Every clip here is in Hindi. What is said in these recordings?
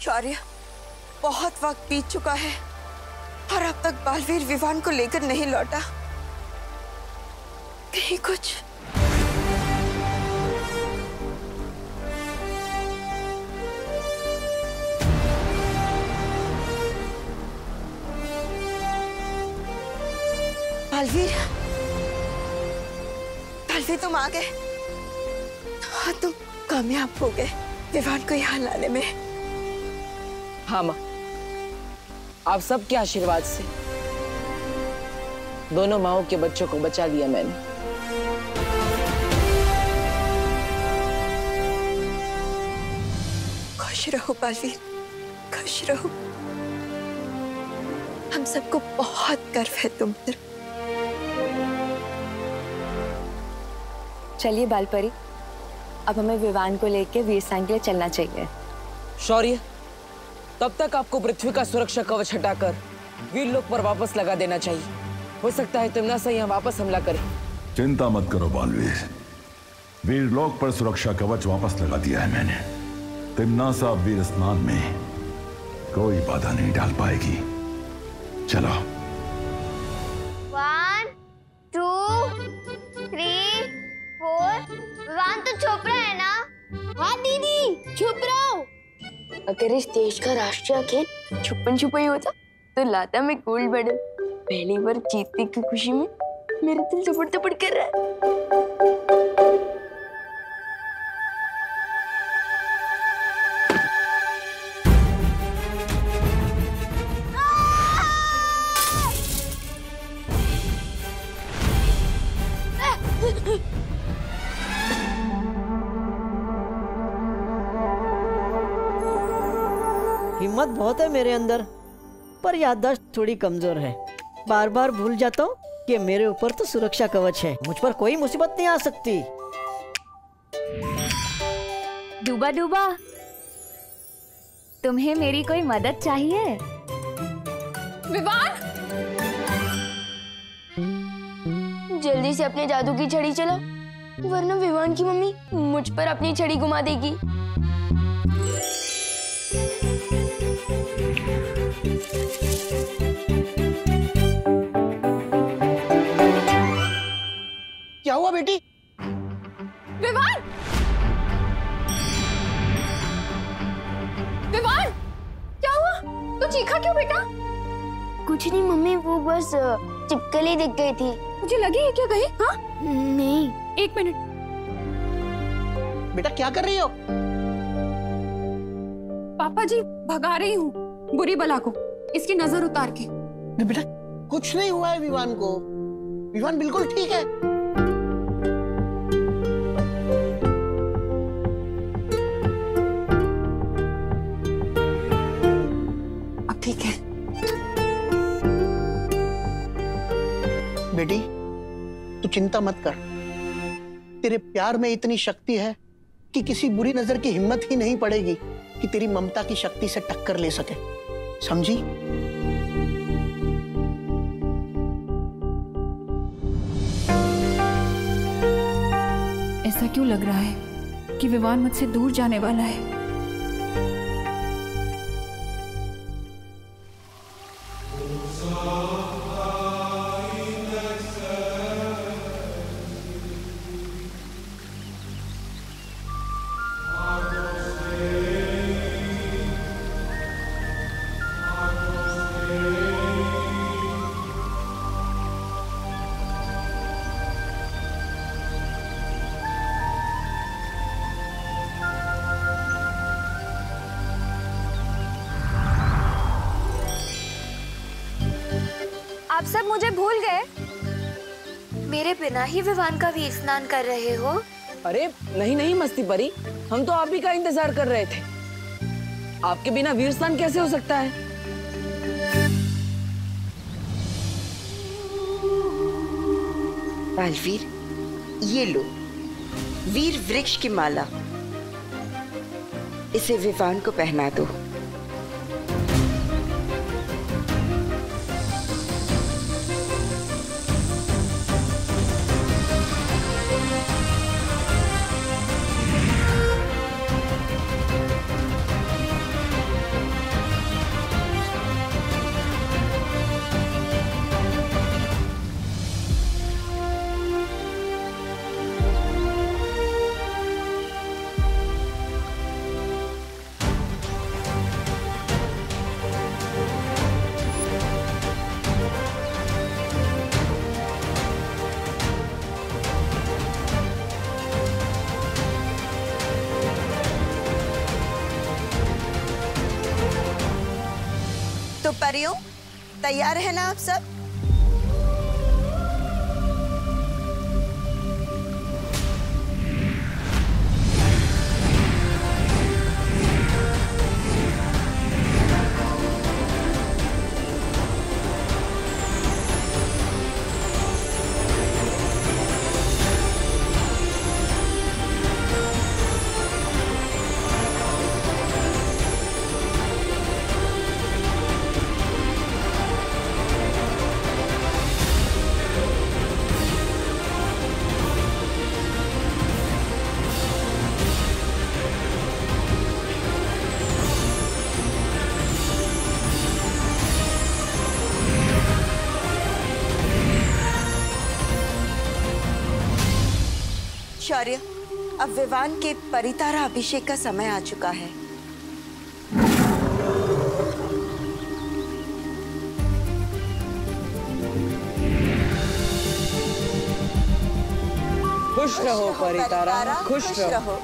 शौर्य, बहुत वक्त बीत चुका है और अब तक बालवीर विवान को लेकर नहीं लौटा। कहीं कुछ बालवीर, बालवीर तुम आ गए। हाँ, तुम कामयाब हो गए विवान को यहाँ लाने में। हाँ माँ, आप सबके आशीर्वाद से दोनों माओं के बच्चों को बचा लिया मैंने। खुश रहो बालवीर, खुश रहो। हम सबको बहुत गर्व है तुम पर। चलिए बालपरी, अब हमें विवान को लेकर वीरस्थान के लिए चलना चाहिए। शौर्य, तब तक आपको पृथ्वी का सुरक्षा कवच हटाकर वीर लोक पर वापस लगा देना चाहिए। हो सकता है तिम्नासा यहाँ वापस हमला करे। चिंता मत करो बालवीर, वीर लोक पर सुरक्षा कवच वापस लगा दिया है मैंने। तिम्नासा वीर स्नान में कोई बाधा नहीं डाल पाएगी। चलो। 1 2 3 4। विवान तो छुप रहा है ना? हाँ दीदी, छुप रहा हूँ। अगर इस देश का राष्ट्रीय खेल छुपन छुपाई होता तो लाता मैं गोल्ड मेडल। पहली बार जीतने की खुशी में मेरा दिल झपड़ झपड़ कर रहा है। हिम्मत बहुत है मेरे अंदर, पर याददाश्त थोड़ी कमजोर है। बार बार भूल जाता हूँ कि मेरे ऊपर तो सुरक्षा कवच है, मुझ पर कोई मुसीबत नहीं आ सकती। डूबा डूबा, तुम्हें मेरी कोई मदद चाहिए? विवान, जल्दी से अपने जादू की छड़ी चला, वरना विवान की मम्मी मुझ पर अपनी छड़ी घुमा देगी। क्या हुआ बेटी? विवान! विवान! क्या हुआ? तू चीखा क्यों बेटा? कुछ नहीं मम्मी, वो बस चिपकली दिख गई थी। मुझे लगी है क्या कहीं? हाँ? नहीं। 1 मिनट। बेटा क्या कर रही हो? पापा जी, भगा रही हूँ बुरी बला को, इसकी नजर उतार के। बेटा कुछ नहीं हुआ है विवान को, विवान बिल्कुल ठीक है। अब ठीक है। बेटी तू चिंता मत कर, तेरे प्यार में इतनी शक्ति है कि किसी बुरी नजर की हिम्मत ही नहीं पड़ेगी कि तेरी ममता की शक्ति से टक्कर ले सके, समझी? ऐसा क्यों लग रहा है कि विवान मुझसे दूर जाने वाला है? आप सब मुझे भूल गए? मेरे बिना ही विवान का वीर स्नान कर रहे हो? अरे नहीं नहीं मस्ती परी, हम तो आप ही का इंतजार कर रहे थे। आपके बिना वीर स्नान कैसे हो सकता है? बालवीर, ये लो वीर वृक्ष की माला, इसे विवान को पहना दो। तो परियों, तैयार है ना आप सब? शौर्य, अब विवान के परितारा अभिषेक का समय आ चुका है। खुश रहो परितारा, खुश रहो।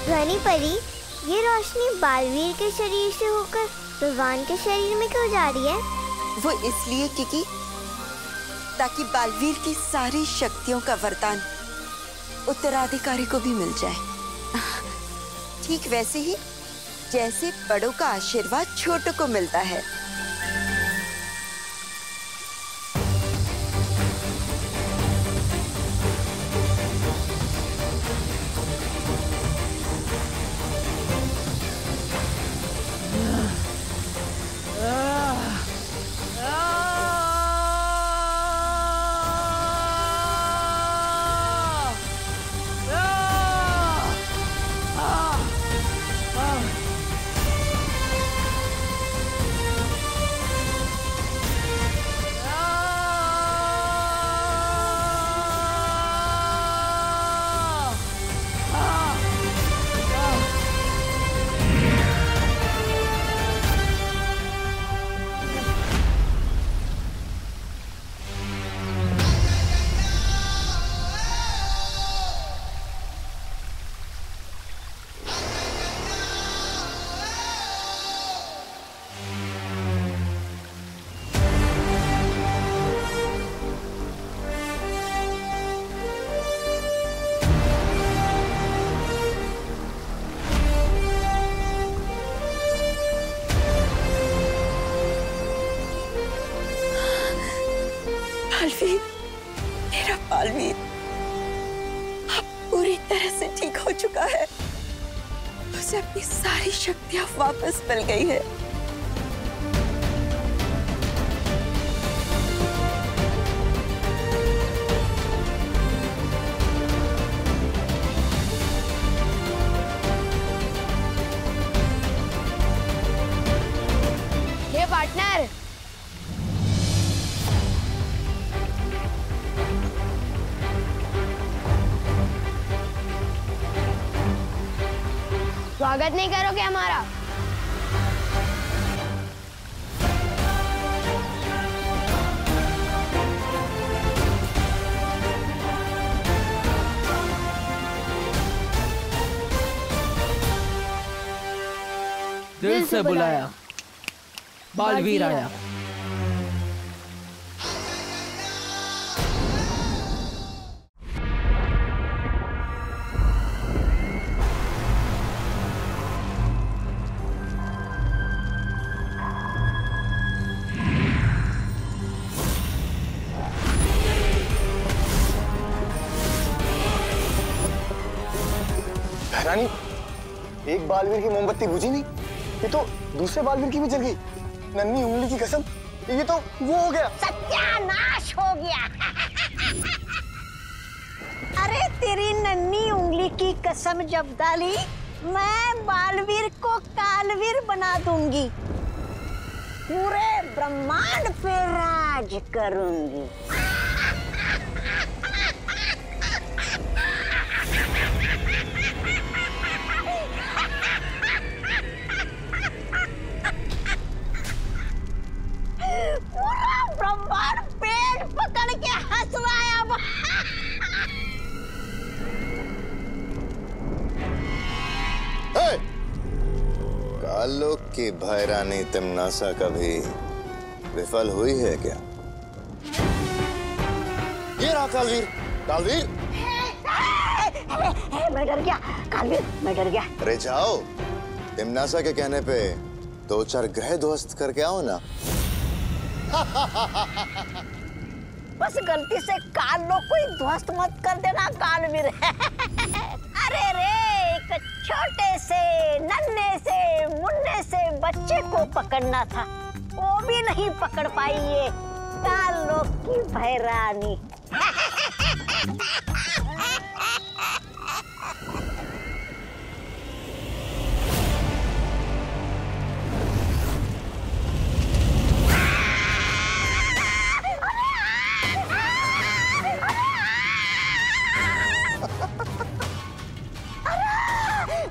रानी परी, ये रोशनी बालवीर के शरीर से होकर विवान के शरीर में क्यों जा रही है? वो इसलिए क्योंकि ताकि बालवीर की सारी शक्तियों का वरदान उत्तराधिकारी को भी मिल जाए। ठीक वैसे ही जैसे बड़ों का आशीर्वाद छोटों को मिलता है। बालवीर, मेरा बालवीर अब पूरी तरह से ठीक हो चुका है। उसे अपनी सारी शक्तियां वापस मिल गई है। ये पार्टनर, स्वागत नहीं करोगे हमारा? दिल से बुलाया, बालवीर आया। रानी, एक बालवीर की मोमबत्ती बुझी नहीं, ये तो दूसरे बालवीर की भी जल गई। नन्ही उंगली की कसम, ये तो वो हो गया, सत्यानाश हो गया। अरे तेरी नन्ही उंगली की कसम जब डाली, मैं बालवीर को कालवीर बना दूंगी, पूरे ब्रह्मांड पे राज करूंगी। पूरा ब्रह्मांड पेट पकड़ के हंसवाया। कालों की भैरानी तिमनासा कभी विफल हुई है क्या? ये रहा कालवीर। कालवीर, मैं डर गया कालवीर, मैं डर गया। अरे जाओ, तिमनासा के कहने पे 2-4 ग्रह ध्वस्त करके आओ ना। बस गलती से कालों को ही ध्वस्त मत कर देना कालवीर। अरे रे, एक छोटे से नन्हे से मुन्ने से बच्चे को पकड़ना था, वो भी नहीं पकड़ पाई ये कालों की भैरानी।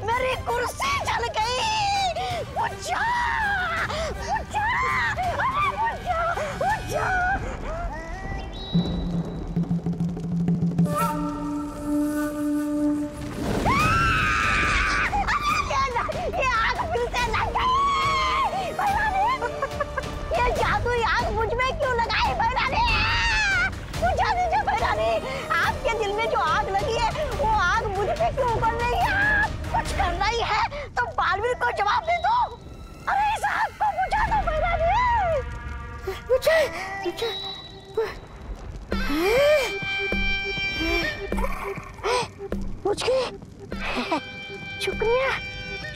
मेरी कुर्सी जल गई। बुझा, बुझा, बुझा, बुझा। ये आग फिर से लग गई। ये जादुई आग मुझ में क्यों लगाई भैरानी? बुझा दीजिए भैरानी, आपके दिल में जो आग लगी है वो आग मुझ पे क्यों उगल रही है? कुछ करना ही है तो बालवीर को जवाब दे दो। अरे इस आग को बुझा दो भैरानी। बुझा, बुझा, बुझ गई। शुक्रिया,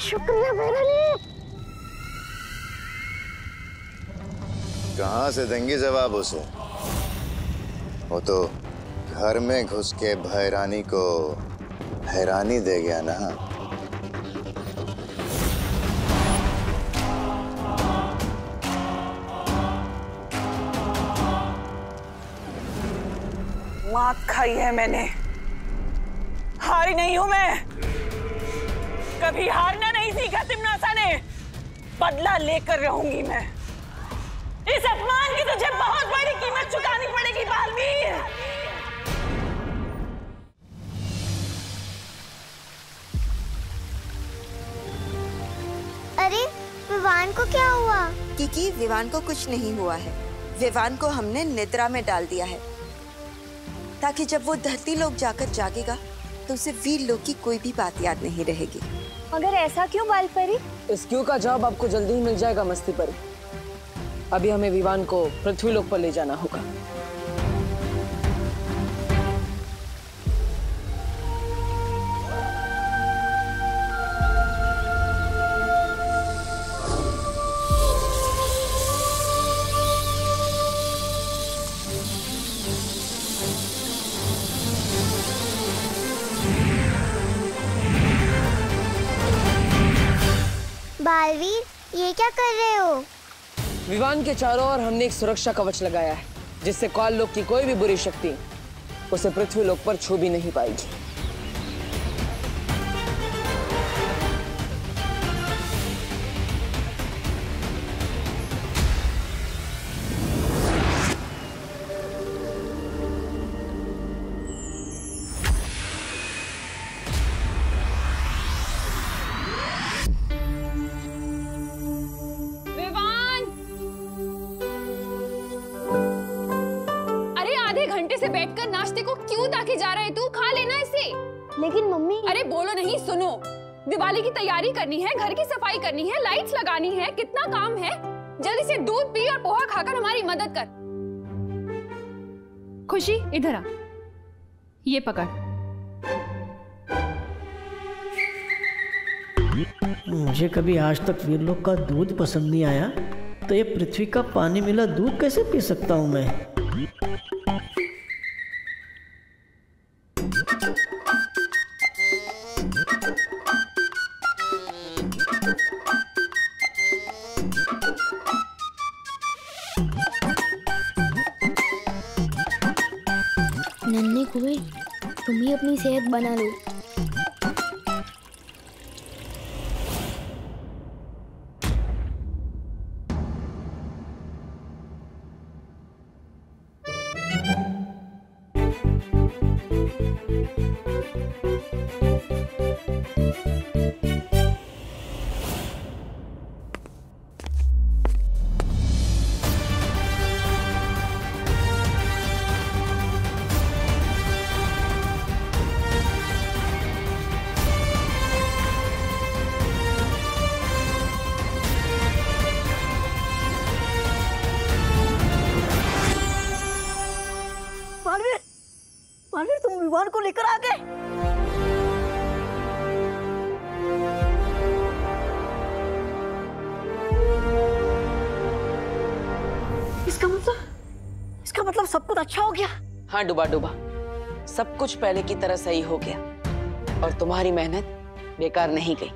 शुक्रिया भैरानी। कहाँ से देंगी जवाब उसे? वो तो घर में घुस के भैरानी को हैरानी दे गया ना। मात खाई है मैंने, हारी नहीं हूं मैं। कभी हारना नहीं सीखा तिमनासा ने, बदला लेकर रहूंगी मैं। इस अपमान की तुझे बहुत बड़ी कीमत चुकानी पड़ेगी बालवीर। अरे विवान को क्या हुआ? किकी, विवान को कुछ नहीं हुआ है। विवान को हमने निद्रा में डाल दिया है, ताकि जब वो धरती लोक जाकर जागेगा तो उसे वीर लोक की कोई भी बात याद नहीं रहेगी। मगर ऐसा क्यों बाल परी? इस क्यों का जवाब आपको जल्दी ही मिल जाएगा मस्ती परी। अभी हमें विवान को पृथ्वी लोक पर ले जाना होगा। बालवीर, ये क्या कर रहे हो? विवान के चारों ओर हमने एक सुरक्षा कवच लगाया है, जिससे काल लोक की कोई भी बुरी शक्ति उसे पृथ्वी लोक पर छू भी नहीं पाएगी। से बैठकर नाश्ते को क्यों ताके जा रहा है तू? खा लेना इसे। लेकिन मम्मी। अरे बोलो नहीं, सुनो। दिवाली की तैयारी करनी है, घर की सफाई करनी है, लाइट्स लगानी है, कितना काम है। जल्दी से दूध पी और पोहा खाकर हमारी मदद कर। खुशी इधर आ, ये पकड़। मुझे कभी आज तक वीरलोक का दूध पसंद नहीं आया, तो ये पृथ्वी का पानी मिला दूध कैसे पी सकता हूँ मैं? नन्हे कुएं, तुम ही अपनी सेहत बना लो। बालवीर, तुम विवान को लेकर आ गए। इसका मतलब सब कुछ अच्छा हो गया। हाँ डूबा डूबा, सब कुछ पहले की तरह सही हो गया और तुम्हारी मेहनत बेकार नहीं गई।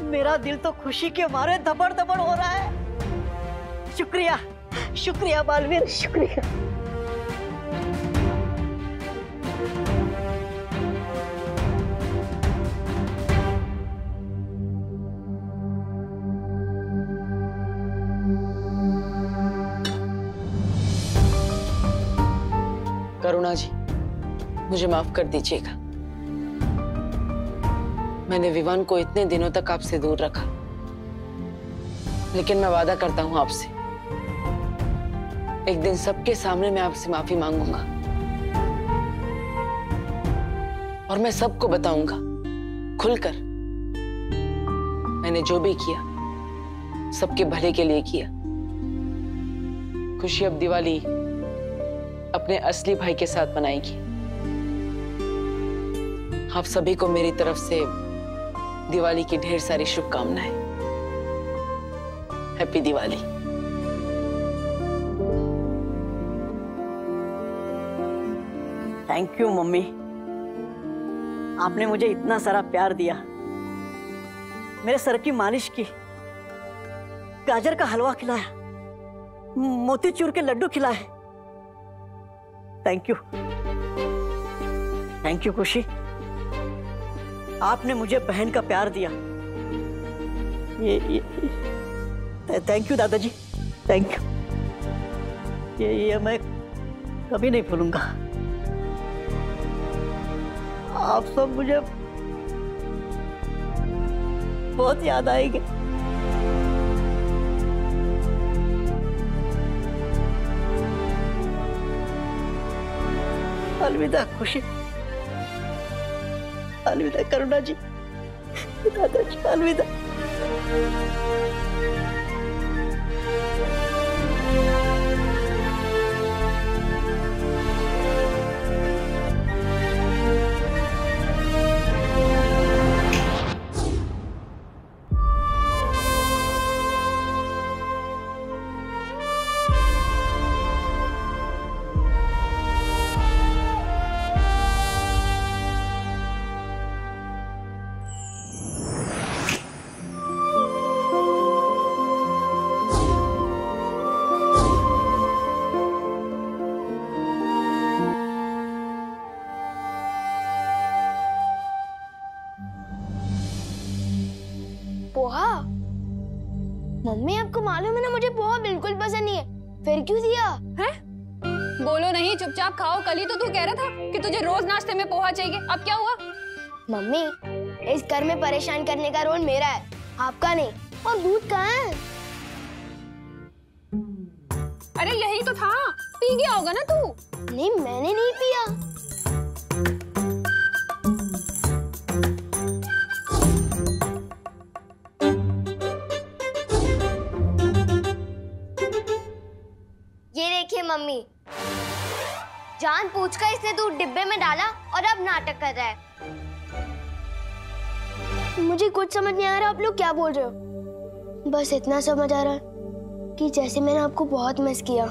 मेरा दिल तो खुशी के मारे धबड़ धबड़ हो रहा है। शुक्रिया, शुक्रिया बालवीर, शुक्रिया। करुणा जी, मुझे माफ कर दीजिएगा। मैंने विवान को इतने दिनों तक आपसे दूर रखा, लेकिन मैं वादा करता हूं आपसे, एक दिन सबके सामने मैं आपसे माफी मांगूंगा और मैं सबको बताऊंगा खुलकर मैंने जो भी किया सबके भले के लिए किया। खुशी अब दिवाली अपने असली भाई के साथ मनाएगी। आप सभी को मेरी तरफ से दिवाली की ढेर सारी शुभकामनाएं। Happy Diwali. Thank you mummy, आपने मुझे इतना सारा प्यार दिया, मेरे सर की मालिश की, गाजर का हलवा खिलाया, मोतीचूर के लड्डू खिलाए। थैंक यू, थैंक यू खुशी। आपने मुझे बहन का प्यार दिया। थैंक यू दादाजी, थैंक यू। ये मैं कभी नहीं भूलूंगा। आप सब मुझे बहुत याद आएंगे। अलविदा खुशी, अलविदा करुणा जी, दादाजी, अलविदा। पोहा? मम्मी आपको मालूम है ना मुझे पोहा बिल्कुल पसंद नहीं है, फिर क्यों दिया? है? बोलो नहीं, चुपचाप खाओ। कल ही तो तू कह रहा था कि तुझे रोज नाश्ते में पोहा चाहिए, अब क्या हुआ? मम्मी, इस घर में परेशान करने का रोल मेरा है, आपका नहीं। और दूध कहाँ है? अरे यही तो था, पी गया होगा ना तू। नहीं, मैंने नहीं पिया। ये देखिए मम्मी, जानबूझकर इसने दूध डिब्बे में डाला और अब नाटक कर रहा है। मुझे कुछ समझ नहीं आ रहा आप लोग क्या बोल रहे हो। बस इतना समझ आ रहा है कि जैसे मैंने आपको बहुत मिस किया।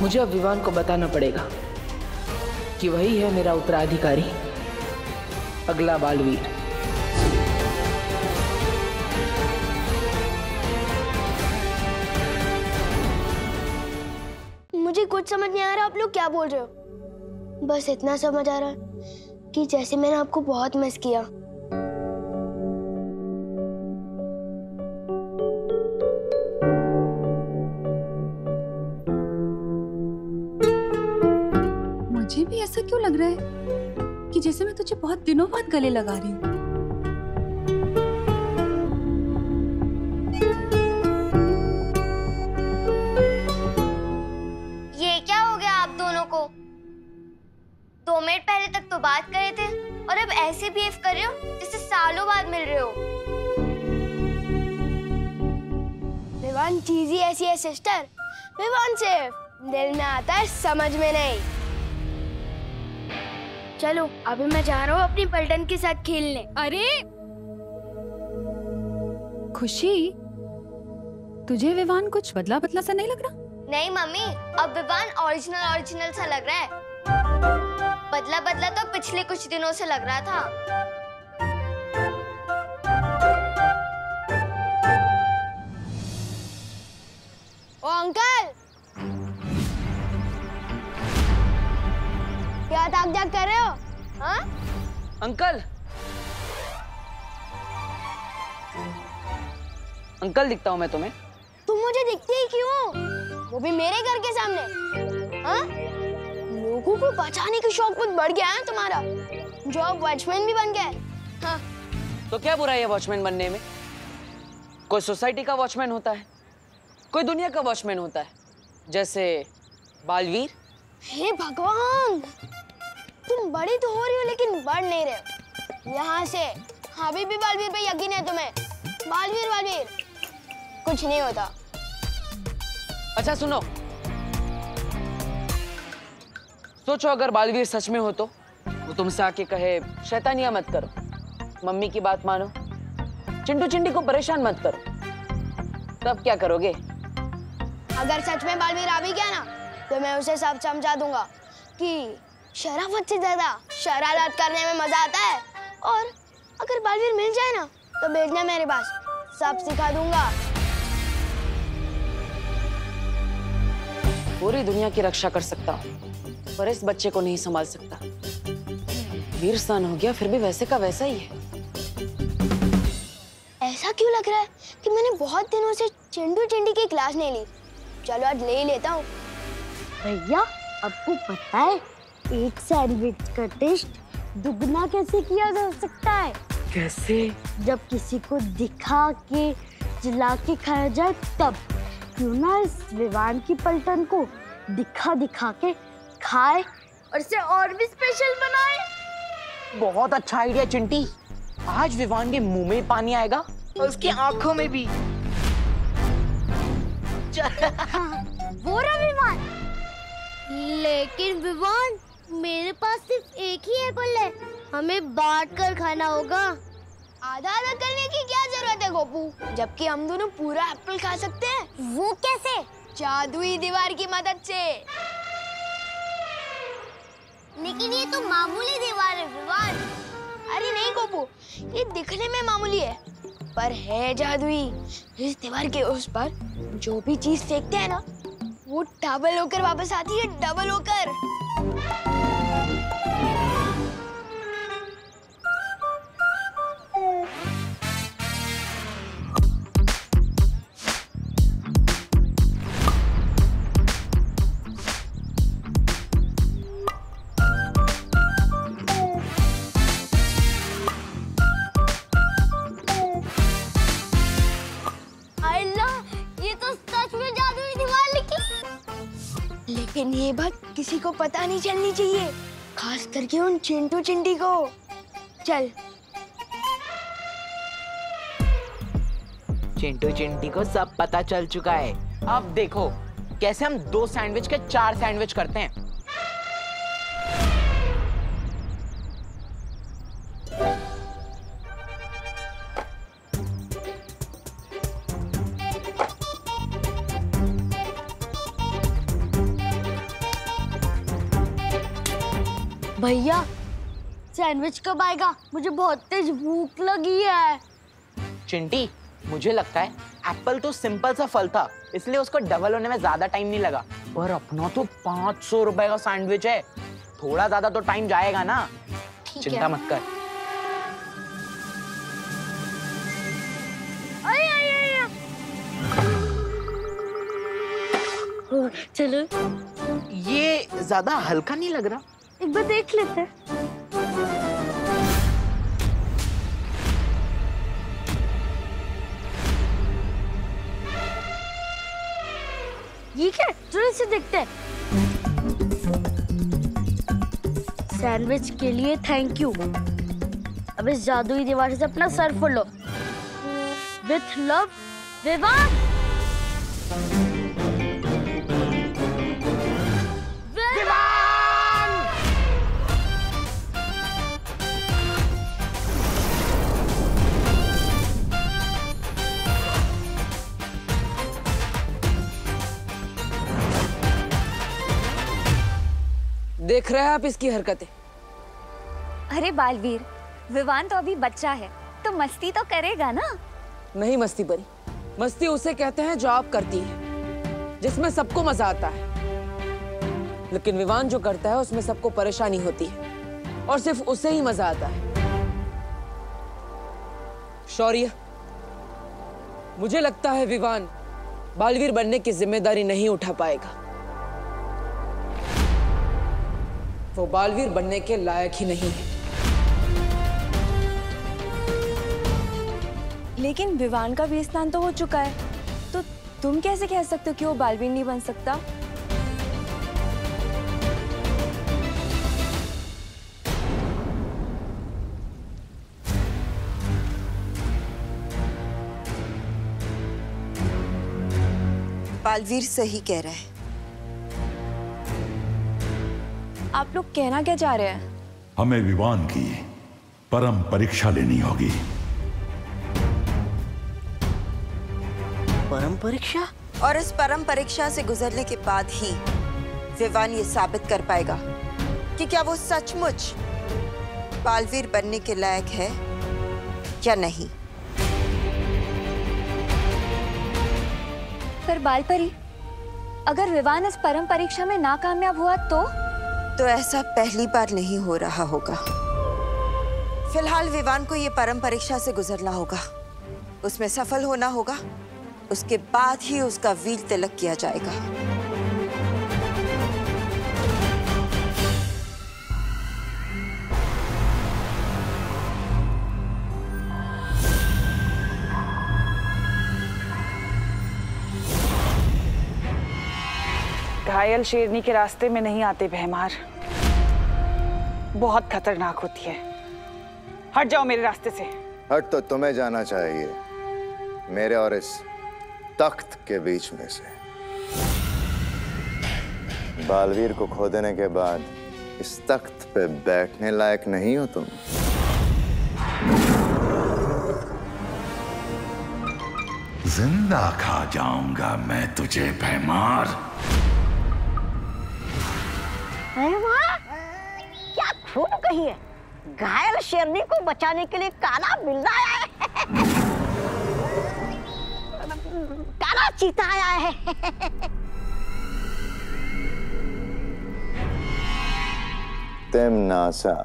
मुझे अब विवान को बताना पड़ेगा कि वही है मेरा उत्तराधिकारी, अगला बालवीर। मुझे कुछ समझ नहीं आ रहा आप लोग क्या बोल रहे हो। बस इतना समझ आ रहा है कि जैसे मैंने आपको बहुत मिस किया। मुझे भी ऐसा क्यों लग रहा है कि जैसे मैं तुझे बहुत दिनों बाद गले लगा रही हूँ। ये क्या हो गया आप दोनों को? 2 मिनट पहले तक तो बात कर रहे थे और अब ऐसे बिहेव कर रहे हो जैसे सालों बाद मिल रहे हो। विवान चीज ही ऐसी है सिस्टर, विवान सिर्फ दिल में आता है समझ में नहीं। चलो अभी मैं जा रहा हूँ अपनी पलटन के साथ खेलने। अरे खुशी, तुझे विवान कुछ बदला बदला सा नहीं लग रहा? नहीं मम्मी, अब विवान ओरिजिनल सा लग रहा है। बदला बदला तो पिछले कुछ दिनों से लग रहा था। ओ अंकल, क्या ताक झाक कर रहे हो? हाँ? अंकल, अंकल दिखता हूँ मैं तुम्हें? तुम मुझे दिखते ही क्यों? वो भी मेरे घर के सामने। हाँ? लोगों को बचाने की शौक बहुत बढ़ गया है तुम्हारा, जो अब वॉचमैन भी बन गया है। हाँ? तो क्या बुराई है वॉचमैन बनने में? कोई सोसाइटी का वॉचमैन होता है, कोई दुनिया का वॉचमैन होता है, जैसे बालवीर। हे भगवान, तुम बड़ी तो हो रही हो लेकिन बढ़ नहीं रहे हो। यहाँ से अभी भी बालवीर पे यकीन है तुम्हें? बालवीर बालवीर कुछ नहीं होता। अच्छा सुनो, सोचो अगर बालवीर सच में हो तो वो तुमसे आके कहे शैतानियां मत करो, मम्मी की बात मानो, चिंटू चिंटी को परेशान मत करो, तब क्या करोगे? अगर सच में बालवीर आ भी गया ना तो मैं उसे सब समझा दूंगा कि शराफत से ज्यादा शरारत करने में मजा आता है। और अगर बालवीर मिल जाए ना तो भेजना मेरे पास, सब सिखा दूंगा। पूरी दुनिया की रक्षा कर सकता हूँ पर इस बच्चे को नहीं संभाल सकता। वीर सन हो गया फिर भी वैसे का वैसा ही है। ऐसा क्यों लग रहा है कि मैंने बहुत दिनों से चिंटू चिंटी की क्लास नहीं ली। चलो आज ले ही लेता हूँ। भैया आपको पता है एक सैंडविच का टेस्ट दुगना कैसे किया जा सकता है? कैसे? जब किसी को दिखा के जला के खाया जाए तब। क्यों ना इस विवान की पलटन को दिखा दिखा के खाए और इसे और भी स्पेशल बनाए। बहुत अच्छा आइडिया चिंटी। आज विवान के मुंह में पानी आएगा और उसकी आंखों में भी। वो रहा विवान। लेकिन विवान मेरे पास सिर्फ एक ही एप्पल है, हमें बांट कर खाना होगा। आधा आधा करने की क्या जरूरत है गोपू, जबकि हम दोनों पूरा एप्पल खा सकते हैं। वो कैसे? जादुई दीवार की मदद से। लेकिन ये तो मामूली दीवार है विवान। अरे नहीं गोपू, ये दिखने में मामूली है पर है जादुई। इस दीवार के उस पर जो भी चीज फेंकते हैं ना वो डबल होकर वापस आती है, डबल होकर। लेकिन ये बात किसी को पता नहीं चलनी चाहिए, खास करके उन चिंटू चिंटी को। चल चिंटू चिंटी को सब पता चल चुका है। अब देखो कैसे हम 2 सैंडविच के 4 सैंडविच करते हैं। भैया सैंडविच कब आएगा? मुझे बहुत तेज भूख लगी है। चिंटी, मुझे लगता है एप्पल तो सिंपल सा फल था, इसलिए उसको डबल होने में ज्यादा टाइम नहीं लगा। और अपना तो 500 रुपए का सैंडविच है, थोड़ा ज्यादा तो टाइम जाएगा ना। चिंता मत कर। चलो, ये ज्यादा हल्का नहीं लग रहा? एक बार देख लेते हैं। ये क्या? चलो इसे देखते हैं। सैंडविच के लिए थैंक यू। अब इस जादुई दीवार से अपना सर फोड़ लो। With love, Vivaan. देख रहे हैं आप इसकी हरकतें? अरे बालवीर, विवान तो अभी बच्चा है, तो मस्ती तो करेगा ना। नहीं मस्ती परी, मस्ती उसे कहते हैं जो आप करती है, जिसमें सबको मजा आता है। लेकिन विवान जो करता है उसमें सबको परेशानी होती है और सिर्फ उसे ही मजा आता है। शौर्य, मुझे लगता है विवान बालवीर बनने की जिम्मेदारी नहीं उठा पाएगा। वो बालवीर बनने के लायक ही नहीं है। लेकिन विवान का भी स्नान तो हो चुका है, तो तुम कैसे कह सकते हो कि वो बालवीर नहीं बन सकता? बालवीर सही कह रहा है। आप लोग कहना क्या चाह रहे हैं? हमें विवान की परम परीक्षा लेनी होगी। परम परीक्षा? और इस परम परीक्षा से गुजरने के बाद ही विवान ये साबित कर पाएगा कि क्या वो सचमुच बालवीर बनने के लायक है या नहीं। पर बालपरी, अगर विवान इस परम परीक्षा में नाकामयाब हुआ तो ऐसा पहली बार नहीं हो रहा होगा। फिलहाल विवान को ये परम परीक्षा से गुजरना होगा, उसमें सफल होना होगा, उसके बाद ही उसका वीर तिलक किया जाएगा। घायल शेरनी के रास्ते में नहीं आते भैमार, बहुत खतरनाक होती है। हट जाओ मेरे रास्ते से। हट तो तुम्हें जाना चाहिए, मेरे और इस तख्त के बीच में से। बालवीर को खो देने के बाद इस तख्त पे बैठने लायक नहीं हो तुम। जिंदा खा जाऊंगा मैं तुझे भैमार। क्या खूब कही है। घायल शेरनी को बचाने के लिए काला बिल्ला आया है। काला चीता आया है। तिमनासा,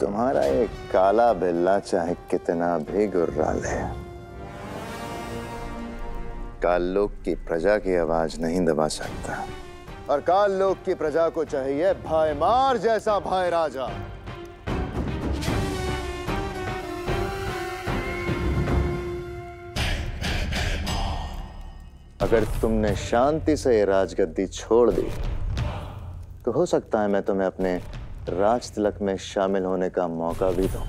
तुम्हारा ये काला बिल्ला चाहे कितना भी गुर्राल है, काल लोक की प्रजा की आवाज नहीं दबा सकता। और काल लोक की प्रजा को चाहिए भाईमार जैसा भाई राजा। अगर तुमने शांति से ये राजगद्दी छोड़ दी तो हो सकता है मैं तुम्हें अपने राज तिलक में शामिल होने का मौका भी दूं।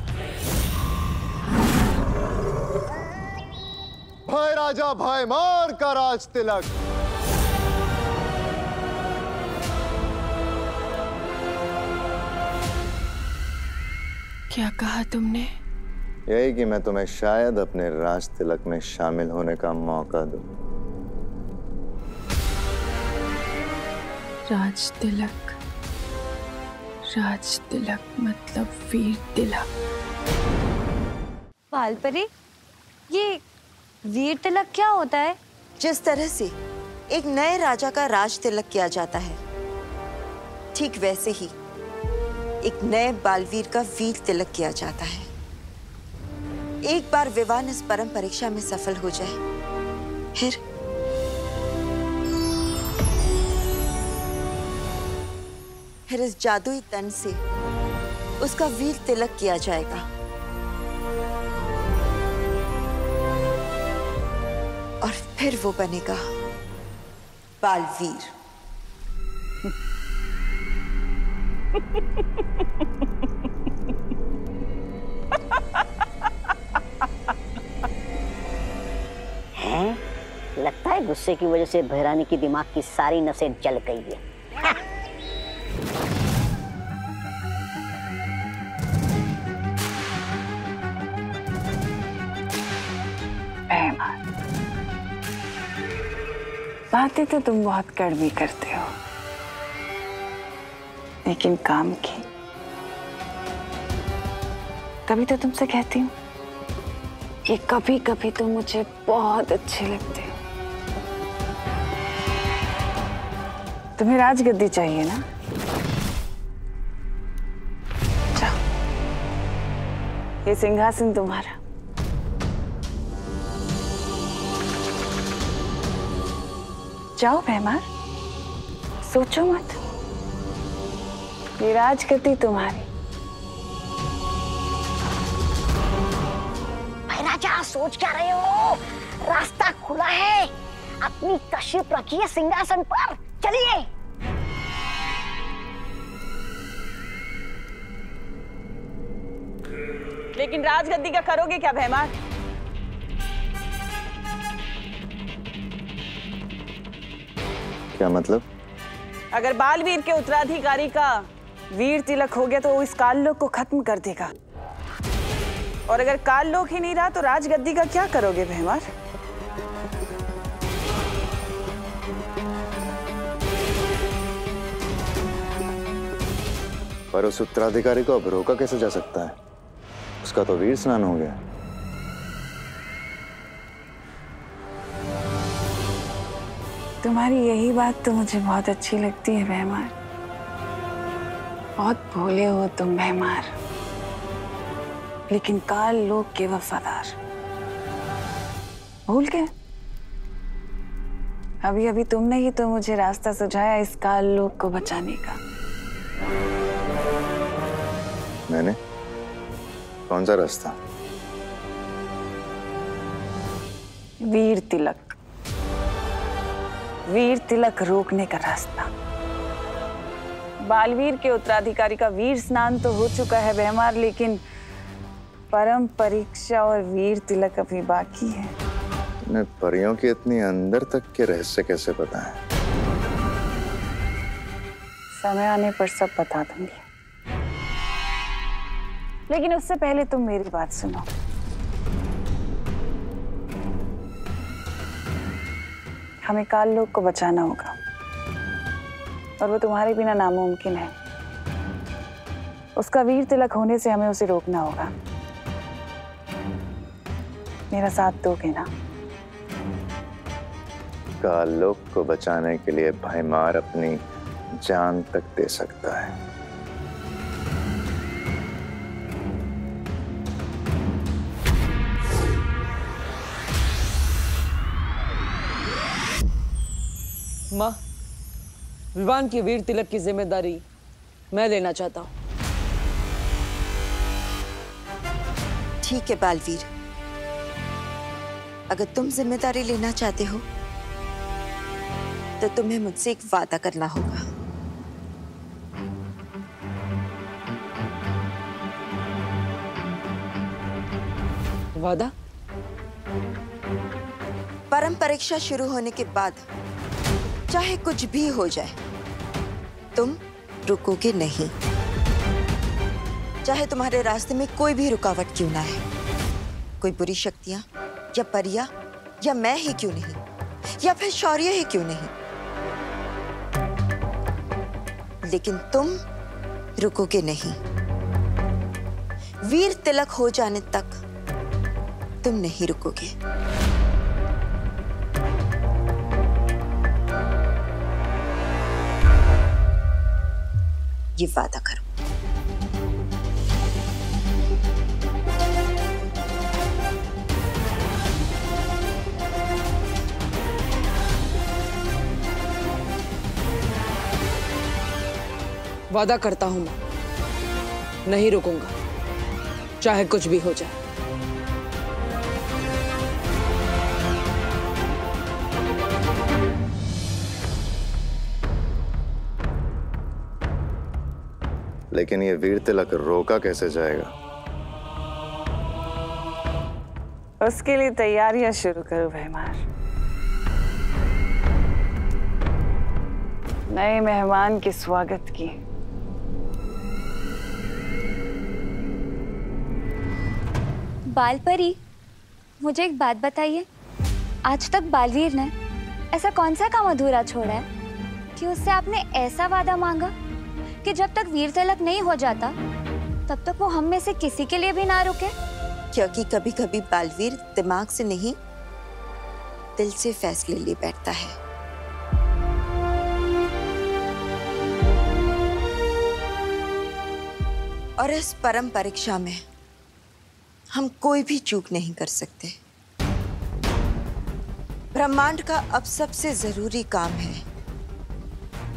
राजा भयमार का राज तिलक। क्या कहा तुमने? यही कि मैं तुम्हें शायद अपने राज तिलक में शामिल होने का मौका दूं। राज तिलक, राज तिलक मतलब वीर तिलक। बालपरी, ये वीर तिलक क्या होता है? जिस तरह से एक नए राजा का राज तिलक किया जाता है, ठीक वैसे ही एक नए बालवीर का वीर तिलक किया जाता है। एक बार विवान इस परम परीक्षा में सफल हो जाए, फिर इस जादुई तन से उसका वीर तिलक किया जाएगा और फिर वो बनेगा बालवीर। हैं? लगता है गुस्से की वजह से भैरानी की दिमाग की सारी नसें जल गई है। बातें तो तुम बहुत कड़वी करते हो, लेकिन काम की। तभी तो तुमसे कहती हूँ कि कभी कभी तुम मुझे बहुत अच्छे लगते हो। तुम्हें राजगद्दी चाहिए ना? जाओ, ये सिंहासन तुम्हारा। जाओ भैमार, सोचो मत, ये राजगद्दी तुम्हारी। राजा, सोच क्या रहे हो? रास्ता खुला है, अपनी तशरीफ रखिए सिंहासन पर, चलिए। लेकिन राजगद्दी का करोगे क्या भैमार? क्या मतलब? अगर बालवीर के उत्तराधिकारी का वीर तिलक हो गया तो वो इस काललोक को खत्म कर देगा, और अगर काललोक ही नहीं रहा तो राजगद्दी का क्या करोगे भैमार? पर उस उत्तराधिकारी को अब रोका कैसे जा सकता है? उसका तो वीर स्नान हो गया। तुम्हारी यही बात तो मुझे बहुत अच्छी लगती है भैमार। बहुत भोले हो तुम भैमार, लेकिन काल लोक के वफादार। भूल गए? अभी अभी तुमने ही तो मुझे रास्ता सुझाया इस काल लोक को बचाने का। मैंने? कौन सा रास्ता? वीर तिलक। वीर तिलक रोकने का रास्ता। बालवीर के उत्तराधिकारी का वीर स्नान तो हो चुका है भैमार, लेकिन परम परीक्षा और वीर तिलक अभी बाकी है। तुम्हें परियों की इतनी अंदर तक के रहस्य कैसे पता है? समय आने पर सब बता दूंगी, लेकिन उससे पहले तुम मेरी बात सुनो। हमें काल लोक को बचाना होगा, और वो तुम्हारे बिना नामुमकिन है। उसका वीर तिलक होने से हमें उसे रोकना होगा। मेरा साथ दोगे ना? काल लोक को बचाने के लिए भैमार अपनी जान तक दे सकता है। माँ, विवान की वीर तिलक की जिम्मेदारी मैं लेना चाहता हूँ। ठीक है बालवीर, अगर तुम जिम्मेदारी लेना चाहते हो तो तुम्हें मुझसे एक वादा करना होगा। वादा? परम परीक्षा शुरू होने के बाद चाहे कुछ भी हो जाए, तुम रुकोगे नहीं। चाहे तुम्हारे रास्ते में कोई भी रुकावट क्यों ना है, कोई बुरी शक्तियां या परियां या मैं ही क्यों नहीं, या फिर शौर्य ही क्यों नहीं, लेकिन तुम रुकोगे नहीं। वीर तिलक हो जाने तक तुम नहीं रुकोगे। ये वादा करो। वादा करता हूं मैं नहीं रुकूंगा, चाहे कुछ भी हो जाए। लेकिन ये वीर तिलक रोका कैसे जाएगा? उसके लिए तैयारियां शुरू करो भैमार। नए मेहमान के स्वागत की। बालपरी, मुझे एक बात बताइए, आज तक बालवीर ने ऐसा कौन सा काम अधूरा छोड़ा है कि उससे आपने ऐसा वादा मांगा कि जब तक वीर तिलक नहीं हो जाता तब तक वो हम में से किसी के लिए भी ना रुके? क्योंकि कभी कभी बालवीर दिमाग से नहीं, दिल से फैसले ले बैठता है। और इस परम परीक्षा में हम कोई भी चूक नहीं कर सकते। ब्रह्मांड का अब सबसे जरूरी काम है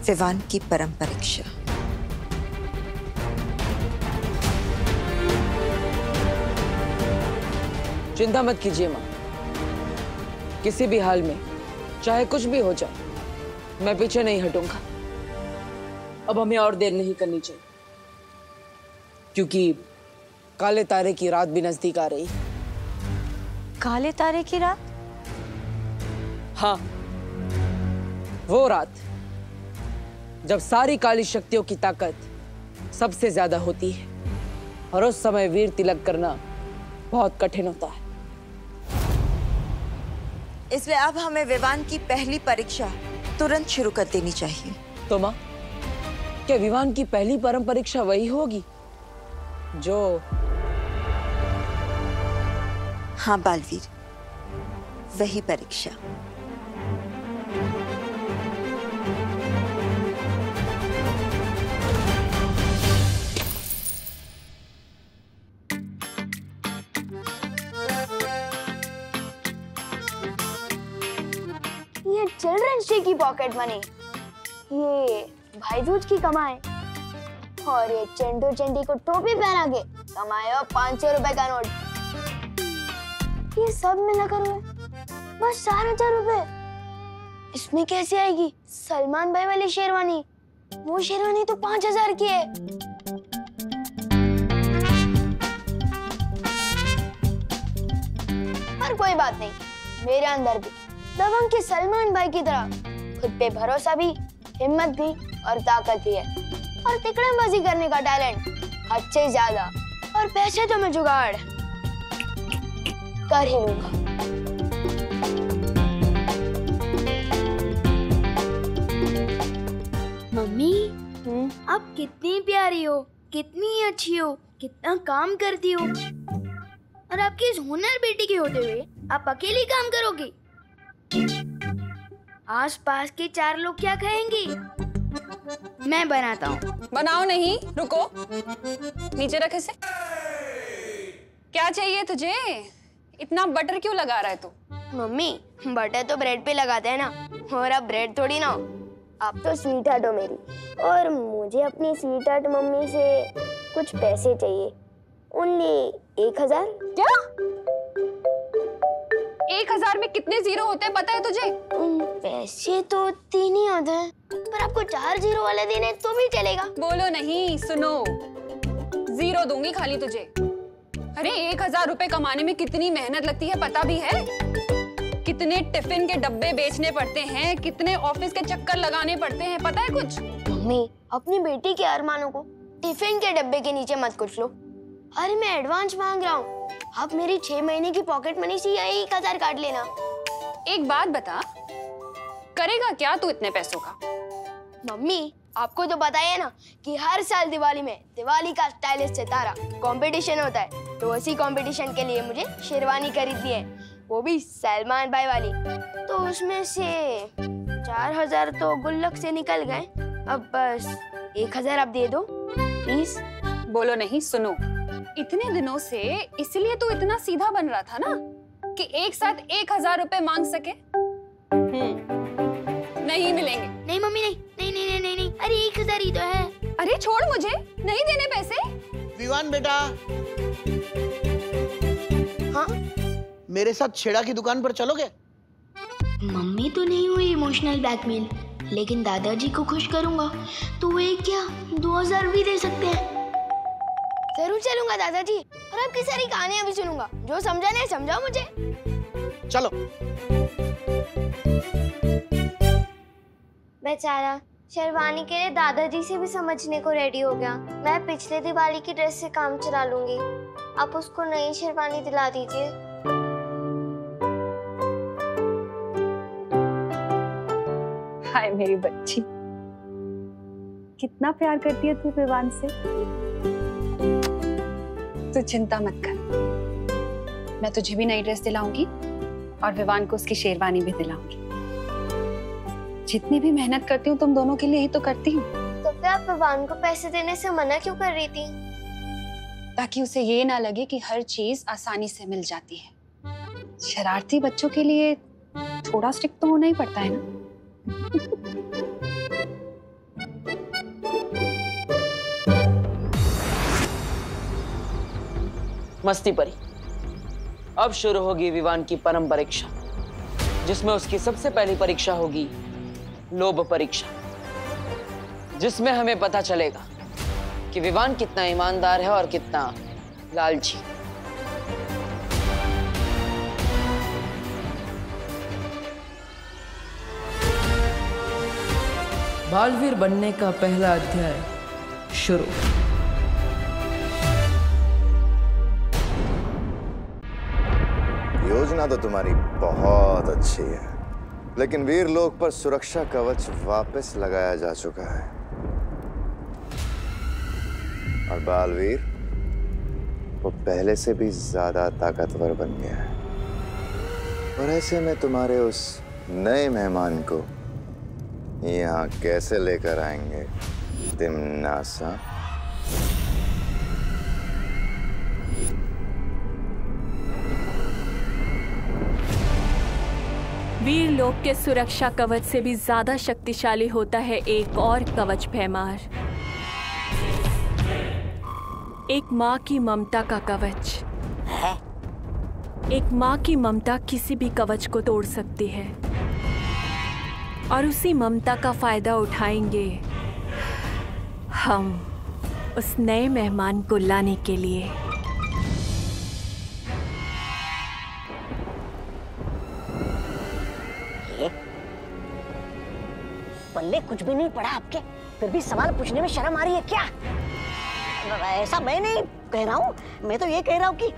विवान की परम परीक्षा। चिंता मत कीजिए मां, किसी भी हाल में चाहे कुछ भी हो जाए मैं पीछे नहीं हटूंगा। अब हमें और देर नहीं करनी चाहिए क्योंकि काले तारे की रात भी नजदीक आ रही। काले तारे की रात? हाँ, वो रात जब सारी काली शक्तियों की ताकत सबसे ज्यादा होती है और उस समय वीर तिलक करना बहुत कठिन होता है। इसलिए अब हमें विवान की पहली परीक्षा तुरंत शुरू कर देनी चाहिए। तो मां, क्या विवान की पहली परम परीक्षा वही होगी जो? हाँ बालवीर, वही परीक्षा। ये चिल्ड्रंस डे की पॉकेट मनी, ये भाई दूज की कमाई, और ये चंडू चंडी को टोपी पहना के कमाया 500 रुपए का नोट, ये सब मिलाकर हुए बस 4,000 रुपए। इसमें कैसे आएगी सलमान भाई वाली शेरवानी? वो शेरवानी तो 5,000 की है। पर कोई बात नहीं, मेरे अंदर भी दबंग के सलमान भाई की तरह खुद पे भरोसा भी, हिम्मत भी और ताकत भी है, और तिकड़मबाजी करने का टैलेंट हद से ज्यादा, और पैसे तो मैं जुगाड़ कर ही लूंगा। मम्मी, आप कितनी प्यारी हो, कितनी अच्छी हो, कितना काम करती हो, और आपकी इस हुनर बेटी के होते हुए आप अकेली काम करोगी? आस-पास के 4 लोग क्या कहेंगे? मैं बनाता हूँ। बनाओ नहीं, रुको, नीचे रख इसे। क्या चाहिए तुझे? इतना बटर क्यों लगा रहा है तू? मम्मी, बटर तो ब्रेड पे लगाते हैं ना, और अब ब्रेड थोड़ी ना हो। आप तो स्वीट हार्ट हो मेरी, और मुझे अपनी स्वीट हार्ट मम्मी से कुछ पैसे चाहिए। ओनली 1,000। क्या? 1,000 में कितने जीरो होते हैं पता है तुझे? पैसे तो 3 ही होते हैं, पर आपको 4 जीरो वाले देने तो भी चलेगा। बोलो नहीं, सुनो, जीरो दूंगी खाली तुझे। अरे 1,000 रुपए कमाने में कितनी मेहनत लगती है पता भी है? कितने टिफिन के डब्बे बेचने पड़ते हैं, कितने ऑफिस के चक्कर लगाने पड़ते हैं, पता है कुछ? मम्मी, अपनी बेटी के अरमानों को टिफिन के डब्बे के नीचे मत कुछ लो। अरे मैं एडवांस मांग रहा हूँ, आप मेरी 6 महीने की पॉकेट मनी से यही 1000 काट लेना। एक बात बता, करेगा क्या तू इतने पैसों का? मम्मी, आपको तो पता है ना कि हर साल दिवाली में दिवाली का स्टाइलिश सितारा कंपटीशन होता है, तो उसी कंपटीशन के लिए मुझे शेरवानी खरीदनी है, वो भी सलमान भाई वाली। तो उसमें से 4000 तो गुल्लक से निकल गए, अब बस 1000 आप दे दो प्लीज। बोलो नहीं, सुनो, इतने दिनों से इसलिए तो इतना सीधा बन रहा था ना कि एक साथ 1000 रुपए मांग सके। नहीं मिलेंगे। नहीं मम्मी, नहीं नहीं नहीं नहीं नहीं, अरे 1000 ही तो है। अरे छोड़, मुझे नहीं देने पैसे। विवान बेटा, हाँ, मेरे साथ छेड़ा की दुकान पर चलोगे? मम्मी तो नहीं हुई इमोशनल ब्लैकमेल, लेकिन दादाजी को खुश करूंगा तो वो एक क्या 2000 भी दे सकते हैं। जरूर चलूंगा दादाजी, और आपकी सारी कहानियां भी सुनूंगा, जो समझा नहीं समझाओ मुझे। चलो। बेचारा शेरवानी के लिए दादाजी से भी समझने को रेडी हो गया। मैं पिछले दिवाली की ड्रेस से काम चला लूंगी, आप उसको नई शेरवानी दिला दीजिए। हाय मेरी बच्ची, कितना प्यार करती है तू विवान से। तू चिंता मत कर, मैं तुझे भी नई ड्रेस दिलाऊंगी और विवान को उसकी शेरवानी भी दिलाऊंगी। जितनी भी मेहनत करती हूँ तुम दोनों के लिए ही तो करती हूँ। तो फिर आप विवान को पैसे देने से मना क्यों कर रही थी? ताकि उसे ये ना लगे कि हर चीज आसानी से मिल जाती है। शरारती बच्चों के लिए थोड़ा स्ट्रिक्ट तो होना ही पड़ता है ना। मस्ती परी, अब शुरू होगी विवान की परम परीक्षा, जिसमें उसकी सबसे पहली परीक्षा होगी लोभ परीक्षा, जिसमें हमें पता चलेगा कि विवान कितना ईमानदार है और कितना लालची। बालवीर बनने का पहला अध्याय शुरू। योजना तो तुम्हारी बहुत अच्छी है, लेकिन वीरलोक पर सुरक्षा कवच वापस लगाया जा चुका है और बालवीर वो पहले से भी ज्यादा ताकतवर बन गया है। और ऐसे में तुम्हारे उस नए मेहमान को यहाँ कैसे लेकर आएंगे तिम्नासा? वीरलोक के सुरक्षा कवच से भी ज्यादा शक्तिशाली होता है एक और कवच भैमार, एक माँ की ममता का कवच। एक माँ की ममता किसी भी कवच को तोड़ सकती है और उसी ममता का फायदा उठाएंगे हम उस नए मेहमान को लाने के लिए। बल्ले कुछ भी नहीं पड़ा आपके, फिर भी सवाल पूछने में शर्म आ रही है क्या? ऐसा मैं नहीं कह रहा हूँ, मैं तो ये कह रहा हूँ कि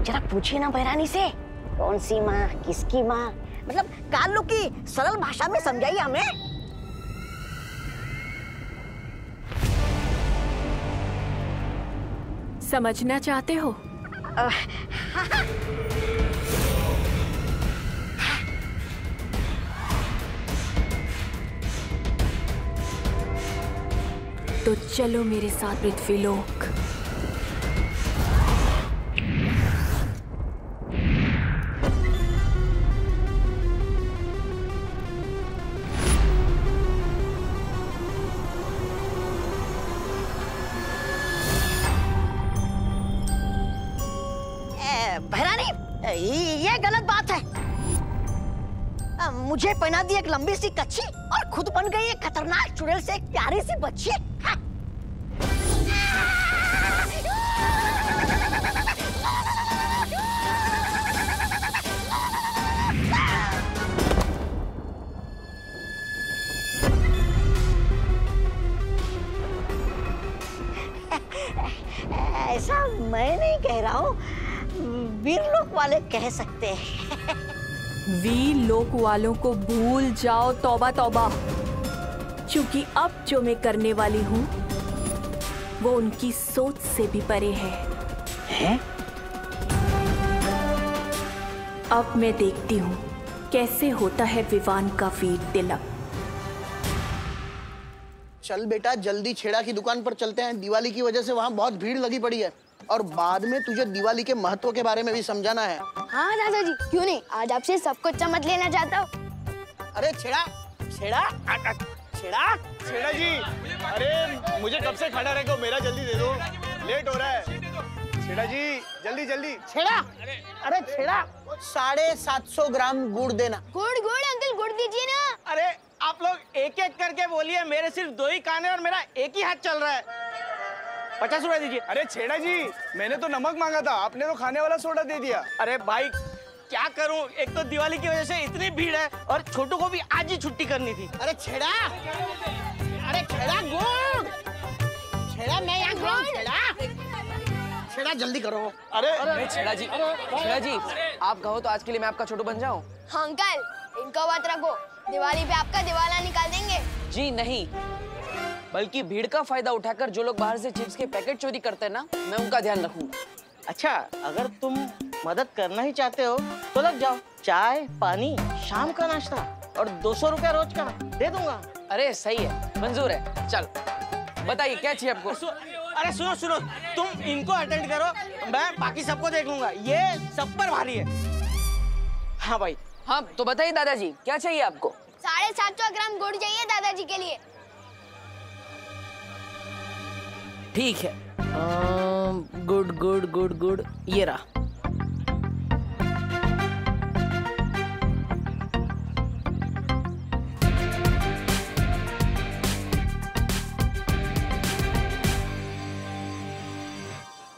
जरा पूछिए ना बहरानी से, कौन सी माँ, किसकी माँ, मतलब काल्लू की सरल भाषा में समझाइए हमें। समझना चाहते हो? तो चलो मेरे साथ पृथ्वीलोक। बहरानी, ये गलत बात है। मुझे पहना दी एक लंबी सी कच्छी और खुद बन गई एक खतरनाक चुड़ैल से एक प्यारी सी बच्ची। ऐसा मैं नहीं कह रहा हूँ, वीरलोक वाले कह सकते हैं। वीरलोक वालों को भूल जाओ, तौबा तौबा, क्योंकि अब जो मैं करने वाली हूँ वो उनकी सोच से भी परे है? अब मैं देखती हूँ कैसे होता है विवान का वीर तिलक। चल बेटा जल्दी छेड़ा की दुकान पर चलते हैं, दिवाली की वजह से वहाँ बहुत भीड़ लगी पड़ी है और बाद में तुझे दिवाली के महत्व के बारे में भी समझाना है। हाँ दादाजी, क्यों नहीं, आज आपसे सब कुछ समझ लेना चाहता हूँ। अरे छेड़ा छेड़ा छेड़ा छेड़ा जी, अरे मुझे कब से खड़ा रहेगा, मेरा जल्दी दे दो, लेट हो रहा है। छेड़ा जी जल्दी जल्दी। छेड़ा, अरे छेड़ा 750 ग्राम गुड़ देना। गुड़ गुड़ अंकल, गुड़ दीजिए ना। अरे आप लोग एक एक करके बोलिए, मेरे सिर्फ 2 ही कान है और मेरा एक ही हाथ चल रहा है। 50 रुपए दीजिए। अरे छेड़ा जी, मैंने तो नमक मांगा था, आपने तो खाने वाला सोडा दे दिया। अरे भाई क्या करूं, एक तो दिवाली की वजह से इतनी भीड़ है और छोटू को भी आज ही छुट्टी करनी थी। अरे छेड़ा, अरे छेड़ा गुड़, छेड़ा मैं यहाँ गुड़, छेड़ा जल्दी करो। अरे छेड़ा जी, छेड़ा जी आप कहो तो आज के लिए मैं आपका छोटू बन जाऊं? हाँ अंकल, इनको बात रखो, दिवाली पे आपका दिवाला निकाल देंगे। जी नहीं, बल्कि भीड़ का फायदा उठाकर जो लोग बाहर से चिप्स के पैकेट चोरी करते हैं ना, मैं उनका ध्यान रखूंगा। अच्छा, अगर तुम मदद करना ही चाहते हो तो लग जाओ, चाय पानी शाम का नाश्ता और 200 रुपया रोज का दे दूंगा। अरे सही है, मंजूर है। चल बताइए क्या चाहिए आपको? अरे सुनो सुनो, तुम इनको अटेंड करो, मैं बाकी सबको देख लूंगा, ये सब पर भारी है। हाँ भाई। हाँ तो बताइए दादाजी क्या चाहिए आपको? 750 ग्राम गुड़ चाहिए दादाजी के लिए। ठीक है, गुड गुड गुड गुड, ये रहा।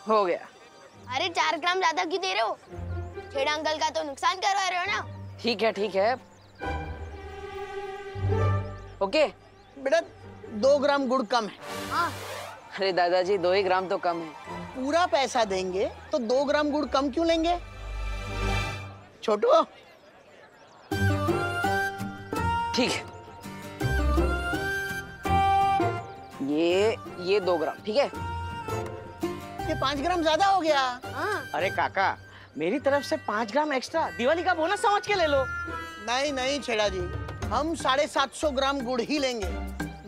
हो गया। अरे 4 ग्राम ज्यादा क्यों दे रहे हो? छेड़ा अंकल का तो नुकसान करवा रहे हो ना। ठीक है ठीक है, ओके। बेटा 2 ग्राम गुड़ कम है। हाँ। अरे दादाजी 2 ही ग्राम तो कम है। पूरा पैसा देंगे तो 2 ग्राम गुड़ कम क्यों लेंगे? छोटू ठीक है, ये 2 ग्राम ठीक है। ये 5 ग्राम ज्यादा हो गया। अरे काका, मेरी तरफ से 5 ग्राम एक्स्ट्रा दिवाली का बोनस समझ के ले लो। नहीं नहीं छेड़ा जी, हम 750 ग्राम गुड़ ही लेंगे।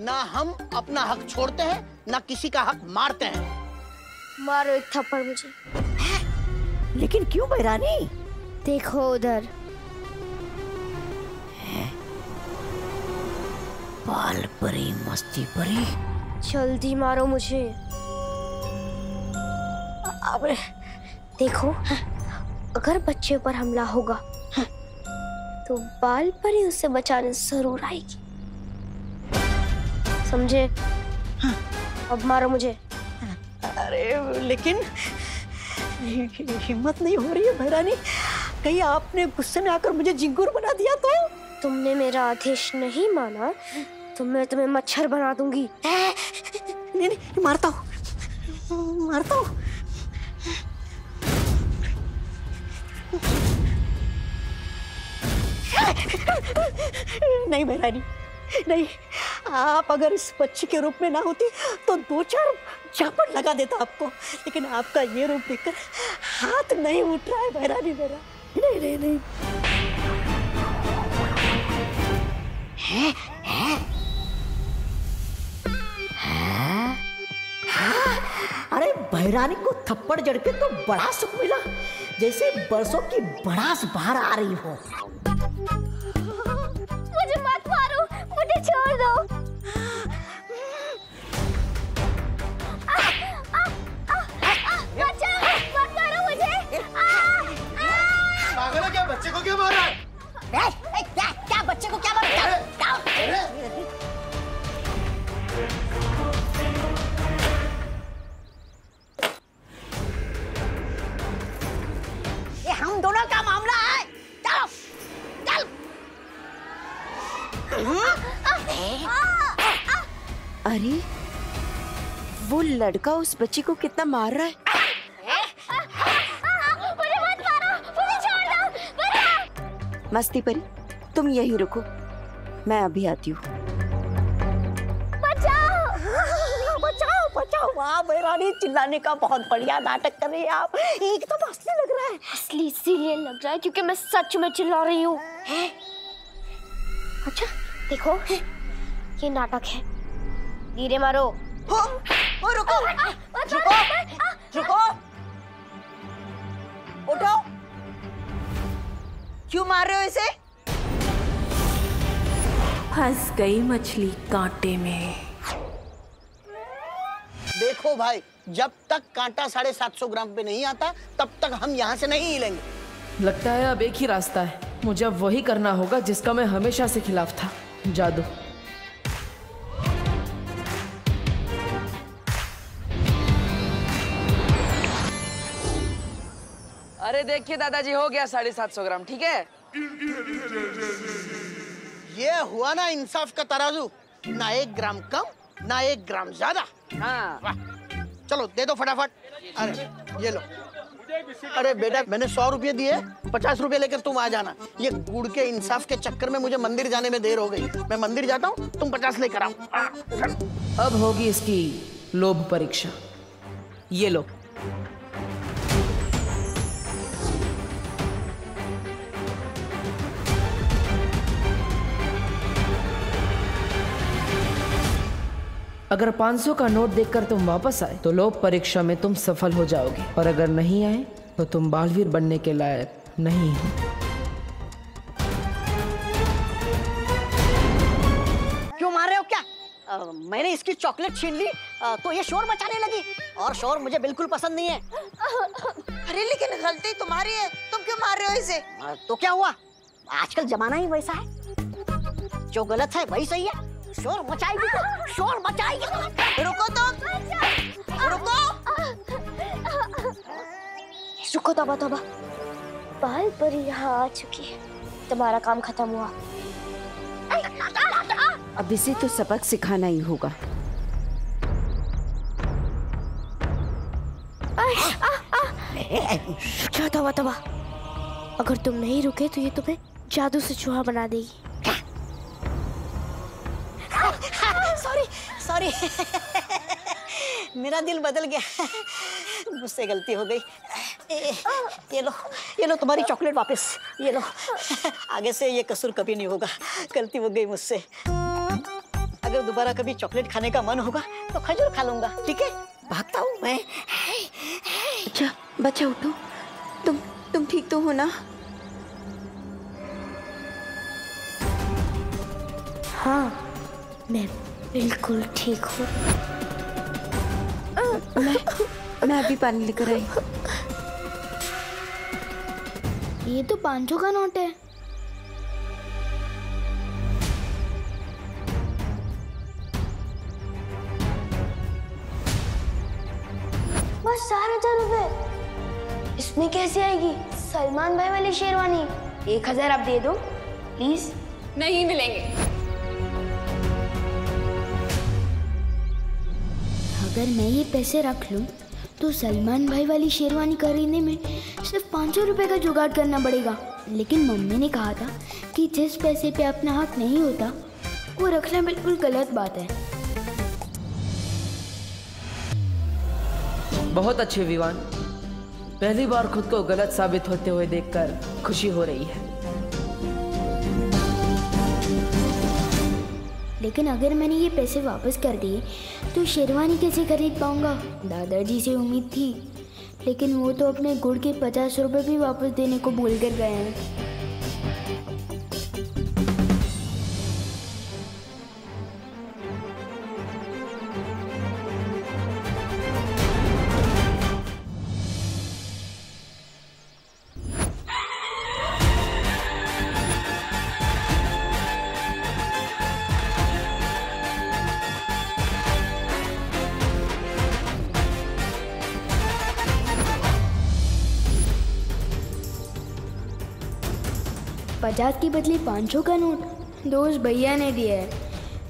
ना हम अपना हक छोड़ते हैं, ना किसी का हक मारते हैं। मारो एक थप्पड़ मुझे। लेकिन क्यों बहरानी? देखो उधर। बाल परी मस्ती परी। जल्दी मारो मुझे। अबे देखो, अगर बच्चे पर हमला होगा तो बाल परी उसे बचाने जरूर आएगी, समझे? अब मारो मुझे। अरे लेकिन हिम्मत नहीं हो रही है बहरानी, कहीं आपने गुस्से में आकर मुझे झिंगुर बना दिया तो? तुमने मेरा आदेश नहीं माना तो मैं तुम्हें मच्छर बना दूंगी। नहीं नहीं, मारता हूँ मारता हूँ। नहीं बहरानी नहीं, आप अगर इस बच्ची के रूप में ना होती तो 2-4 झापड़ लगा देता आपको, लेकिन आपका ये रूप देखकर हाथ नहीं उठ रहा है बहरानी मेरा। नहीं नहीं नहीं। है? अरे बहरानी को थप्पड़ जड़ के तो बड़ा सुख मिला, जैसे बरसों की भड़ास बाहर आ रही हो। मुझे मत मारो, मुझे छोड़ दो। बचाओ, मत मारो मुझे। पागल है क्या? बच्चे को क्यों मार रहा है? क्या बच्चे को क्या मारा? ये हम दोनों का मामला है। चलो चल। अरे वो लड़का उस बच्ची को कितना मार रहा है। मस्ती परी, तुम यहीं रुको, मैं अभी आती हूँ। बचाओ बचाओ। वाह भैरानी, चिल्लाने का बहुत बढ़िया नाटक कर रही है आप, एकदम असली लग रहा है। असली इसीलिए लग रहा है क्योंकि मैं सच में चिल्ला रही हूँ। अच्छा देखो, ये नाटक है। धीरे मारो। रुको रुको रुको, उठो। क्यों मार रहे हो इसे? फंस गई मछली कांटे में। देखो भाई, जब तक कांटा 750 ग्राम पे नहीं आता तब तक हम यहाँ से नहीं हिलेंगे। लगता है अब एक ही रास्ता है, मुझे अब वही करना होगा जिसका मैं हमेशा से खिलाफ था, जादू। अरे देखिए दादाजी, हो गया 750 ग्राम, ठीक है? ये हुआ ना इंसाफ का तराजू, ना 1 ग्राम कम ना 1 ग्राम ज्यादा। हाँ। वाह, चलो दे दो फटाफट। अरे ये लो। अरे बेटा, मैंने 100 रुपये दिए, 50 रुपये लेकर तुम आ जाना। ये गुड़ के इंसाफ के चक्कर में मुझे मंदिर जाने में देर हो गई। मैं मंदिर जाता हूँ, तुम 50 लेकर आओ। अब होगी इसकी लोभ परीक्षा। ये लो। अगर 500 का नोट देखकर तुम वापस आए तो लोभ परीक्षा में तुम सफल हो जाओगे, और अगर नहीं आए तो तुम बालवीर बनने के लायक नहीं हो। क्यों मार रहे हो क्या? मैंने इसकी चॉकलेट छीन ली तो ये शोर मचाने लगी, और शोर मुझे बिल्कुल पसंद नहीं है। अरे लेकिन गलती तुम्हारी है, तुम क्यों मार रहे हो इसे? तो क्या हुआ, आजकल जमाना ही वैसा है, जो गलत है वही सही है। शोर मचाएगी तो शोर मचाएगी। रुको तुम, रुको। रुको, तौबा तौबा, बाल परी यहाँ आ चुकी है, तुम्हारा काम खत्म हुआ। अब इसे तो सबक सिखाना ही होगा। तौबा तौबा, अगर तुम नहीं रुके तो ये तुम्हें जादू से चूहा बना देगी। सॉरी सॉरी, मेरा दिल बदल गया, मुझसे गलती हो गई। ये लो तुम्हारी चॉकलेट वापस, ये लो। आगे से ये कसूर कभी नहीं होगा, गलती हो गई मुझसे। अगर दोबारा कभी चॉकलेट खाने का मन होगा तो खजूर खा लूंगा, ठीक है? भागता हूँ मैं। अच्छा बच्चा, उठो। तुम ठीक तो हो ना? हाँ, मैं बिल्कुल ठीक हूँ। मैं अभी पानी लेकर आई। ये तो 500 का नोट है। बस 4,000 रुपए। इसमें कैसे आएगी सलमान भाई वाली शेरवानी? 1,000 आप दे दो प्लीज। नहीं मिलेंगे। अगर मैं ये पैसे रख लूं तो सलमान भाई वाली शेरवानी खरीदने में सिर्फ 500 रुपए का जुगाड़ करना पड़ेगा। लेकिन मम्मी ने कहा था कि जिस पैसे पे अपना हक नहीं होता वो रखना बिल्कुल गलत बात है। बहुत अच्छे विवान, पहली बार खुद को गलत साबित होते हुए देखकर खुशी हो रही है। लेकिन अगर मैंने ये पैसे वापस कर दिए तो शेरवानी कैसे खरीद पाऊंगा? दादाजी से उम्मीद थी, लेकिन वो तो अपने गुड़ के 50 रुपए भी वापस देने को भूल कर गए हैं। पचास की बदले 500 का नोट दोस्त भैया ने दिया है,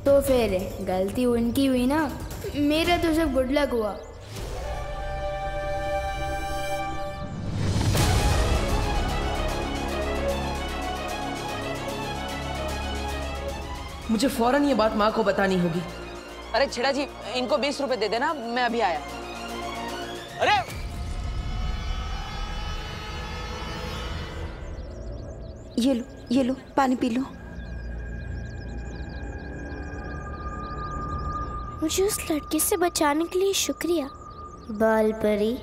तो फिर गलती उनकी हुई ना, मेरा तो सब गुड लक हुआ। मुझे फौरन ये बात माँ को बतानी होगी। अरे छेड़ा जी, इनको 20 रुपए दे देना, मैं अभी आया। अरे ये लो पानी पी लो। मुझे उस लड़के से बचाने के लिए शुक्रिया बाल परी।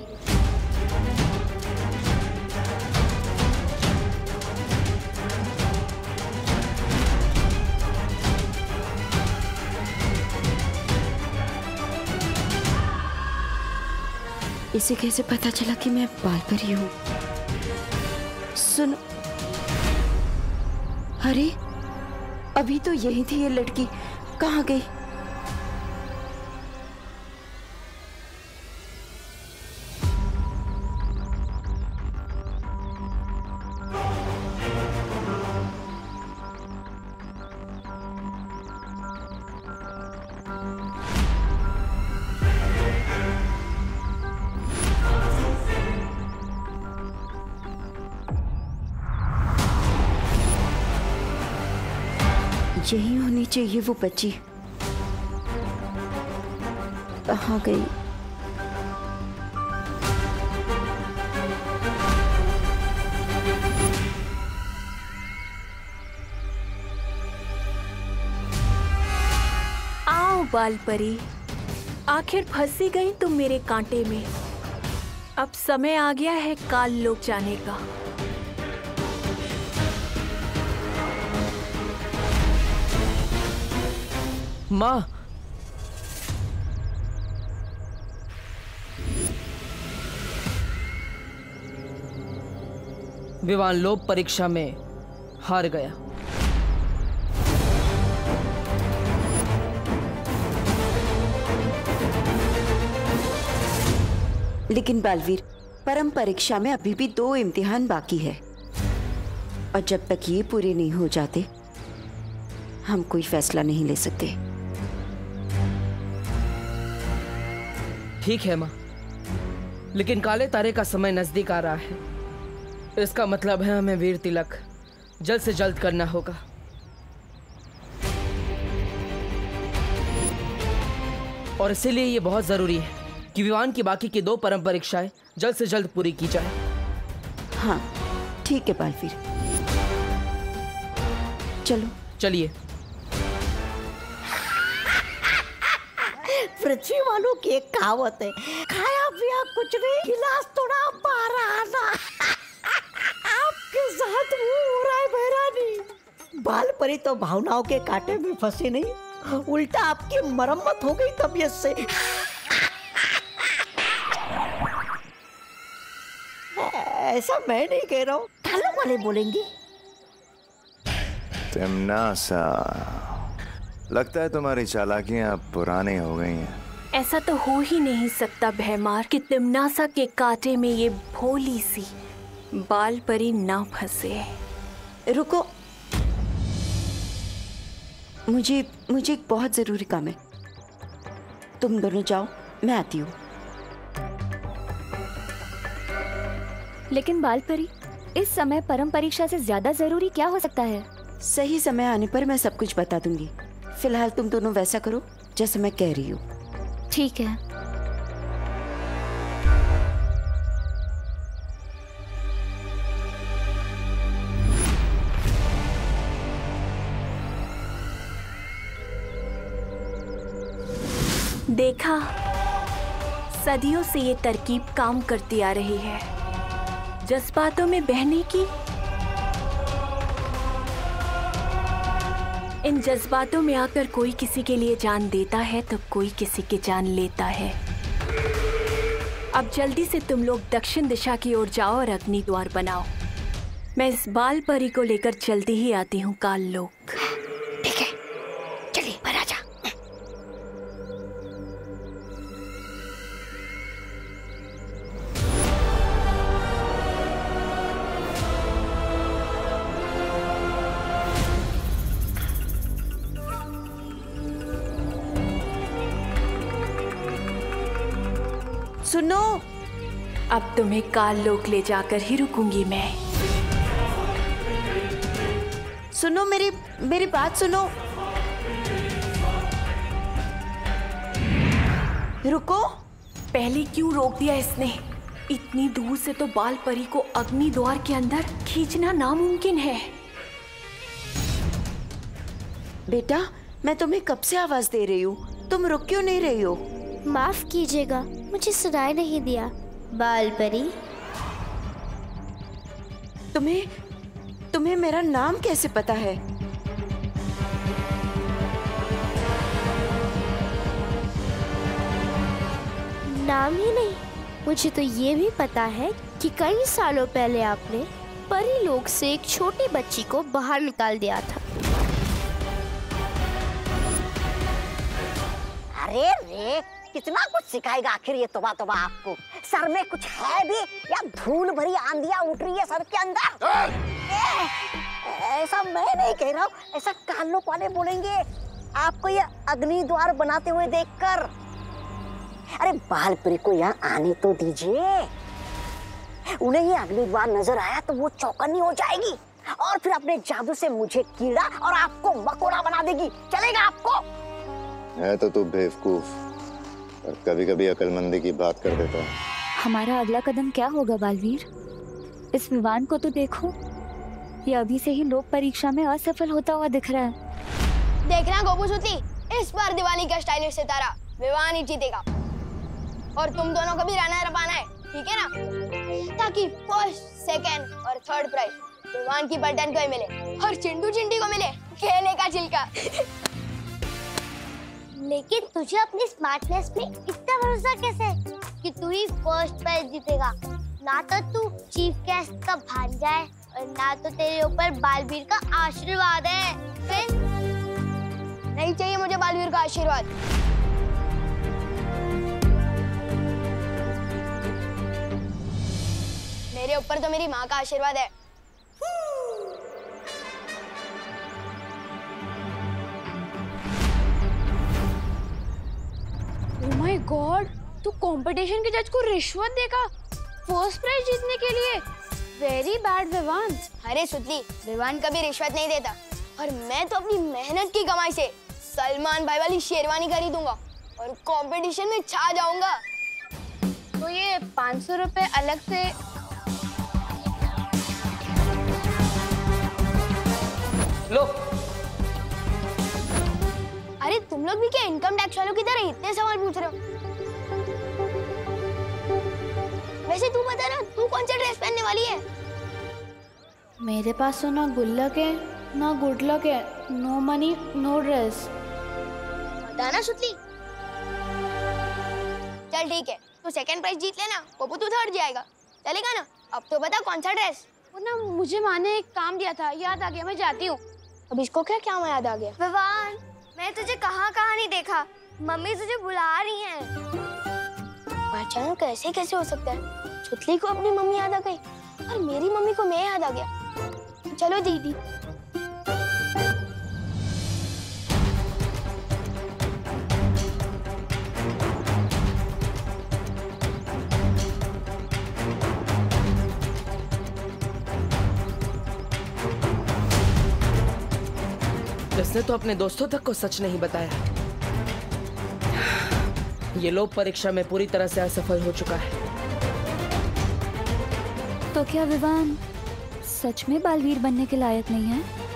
इसे कैसे पता चला कि मैं बाल परी हूँ? सुनो, अरे अभी तो यही थी ये लड़की, कहाँ गई? यही होनी चाहिए वो बच्ची, कहाँ गई? आओ बाल परी, आखिर फंसी गई तुम मेरे कांटे में। अब समय आ गया है काल लोक जाने का। माँ, विवान लोक परीक्षा में हार गया। लेकिन बालवीर, परम परीक्षा में अभी भी 2 इम्तिहान बाकी है और जब तक ये पूरे नहीं हो जाते हम कोई फैसला नहीं ले सकते। ठीक है माँ, लेकिन काले तारे का समय नजदीक आ रहा है। इसका मतलब है हमें वीर तिलक जल्द से जल्द करना होगा। और इसीलिए ये बहुत जरूरी है कि विवान की बाकी की 2 परम परीक्षाएं जल्द से जल्द पूरी की जाए। हाँ ठीक है बालवीर, चलो। चलिए। पृथ्वी वालों की एक कहावत है, खाया पिया कुछ नहीं, गिलास तोड़ा बारह आना। आपके साथ वो हो रहा है बहरानी। बाल परी तो भावनाओं के कांटे में फंसी नहीं, उल्टा आपकी मरम्मत हो गई तबीयत से। ऐसा मैं नहीं कह रहा हूँ, थालों वाले बोलेंगे। तिम्नासा, लगता है तुम्हारी चालाकियां अब पुरानी हो गई हैं। ऐसा तो हो ही नहीं सकता भैमार कि तिम्नासा के कांटे में ये भोली सी बाल परी ना फंसे। रुको, मुझे एक बहुत जरूरी काम है। तुम दोनों जाओ, मैं आती हूँ। लेकिन बाल परी, इस समय परम परीक्षा से ज्यादा जरूरी क्या हो सकता है? सही समय आने पर मैं सब कुछ बता दूंगी। फिलहाल तुम दोनों वैसा करो जैसे मैं कह रही हूँ। ठीक है। देखा, सदियों से ये तरकीब काम करती आ रही है। जज्बातों में बहने की, इन जज्बातों में आकर कोई किसी के लिए जान देता है तो कोई किसी की जान लेता है। अब जल्दी से तुम लोग दक्षिण दिशा की ओर जाओ और अग्नि द्वार बनाओ। मैं इस बाल परी को लेकर जल्दी ही आती हूँ काल लोक। ठीक है, चलिए महाराजा। सुनो, अब तुम्हें काल लोक ले जाकर ही रुकूंगी मैं। सुनो, मेरी बात सुनो। रुको। पहले क्यों रोक दिया इसने? इतनी दूर से तो बाल परी को अग्नि द्वार के अंदर खींचना नामुमकिन है। बेटा, मैं तुम्हें कब से आवाज दे रही हूँ, तुम रुक क्यों नहीं रही हो? माफ कीजिएगा, मुझे सुनाई नहीं दिया। बाल परी, तुम्हें मेरा नाम कैसे पता है? नाम ही नहीं, मुझे तो ये भी पता है कि कई सालों पहले आपने परी लोक से एक छोटी बच्ची को बाहर निकाल दिया था। अरे रे, कितना कुछ सिखाएगा आखिर ये तोबा तोबा आपको। सर में कुछ है भी या धूल भरी आंधियां उठ रही है सर के अंदर? ऐसा मैं नहीं कह रहा हूँ, ऐसा कानों पाने बोलेंगे आपको ये अग्नि द्वार बनाते हुए देखकर। अरे बालपरी को यहाँ आने तो दीजिए, उन्हें ये अग्नि द्वार नजर आया तो वो चौकन्नी हो जाएगी और फिर अपने जादू से मुझे कीड़ा और आपको मकोड़ा बना देगी। चलेगा आपको? है तो तू बेवकूफ, और कभी कभी अकलमंदी की बात कर देता है। हमारा अगला कदम क्या होगा बालवीर? इस विवान को तो देखो, ये अभी से ही लोक परीक्षा में असफल होता हुआ दिख रहा है। देखना गोपूसुती, इस बार दिवाली का स्टाइलिश सितारा विवान ही जीतेगा और तुम दोनों को भी रनर अप आना है, ठीक है ना? ताकि फर्स्ट, सेकंड और थर्ड प्राइज विवान की बटन को ही मिले और चिंटू चिंटी को मिले खेलने का छिलका। लेकिन तुझे अपनी स्मार्टनेस पे इतना भरोसा कैसे है कि तू ही फर्स्ट प्राइज जीतेगा? ना तो तू चीफ गेस्ट का भांजा है और ना तो तेरे ऊपर बालवीर का आशीर्वाद है। नहीं चाहिए मुझे बालवीर का आशीर्वाद। मेरे ऊपर तो मेरी माँ का आशीर्वाद है। ओह माय गॉड, तू कंपटीशन के जज को रिश्वत देगा फर्स्ट प्राइज जीतने के लिए? Very bad Vivaan. अरे सुतली, विवान कभी रिश्वत नहीं देता और मैं तो अपनी मेहनत की कमाई से सलमान भाई वाली शेरवानी खरीदूंगा और कंपटीशन में छा जाऊंगा। तो ये 500 रुपए अलग से लो। अरे तुम लोग भी क्या इनकम टैक्स वालों की तरह इतने सवाल पूछ रहे हो? वैसे तू बता ना, तू कौन सा ड्रेस पहनने वाली है? मेरे पास तो ना गुल्लक है ना गुड लक है, नो मनी नो ड्रेस। बता ना सुतली। चल ठीक है, तू सेकंड प्राइज जीत लेना, पप्पू तू थर्ड जाएगा, चलेगा ना? अब तो बता कौन सा ड्रेस? वो ना मुझे माँ ने एक काम दिया था, याद आ गया, मैं जाती हूँ। अब इसको क्या क्या याद आ गया? विवान, मैं तुझे कहाँ नहीं देखा, मम्मी तुझे बुला रही हैं। अचानक कैसे कैसे हो सकता है? सुतली को अपनी मम्मी याद आ गई और मेरी मम्मी को मैं याद आ गया। चलो दीदी। इसने तो अपने दोस्तों तक को सच नहीं बताया। ये लोक परीक्षा में पूरी तरह से असफल हो चुका है। तो क्या विवान सच में बालवीर बनने के लायक नहीं है?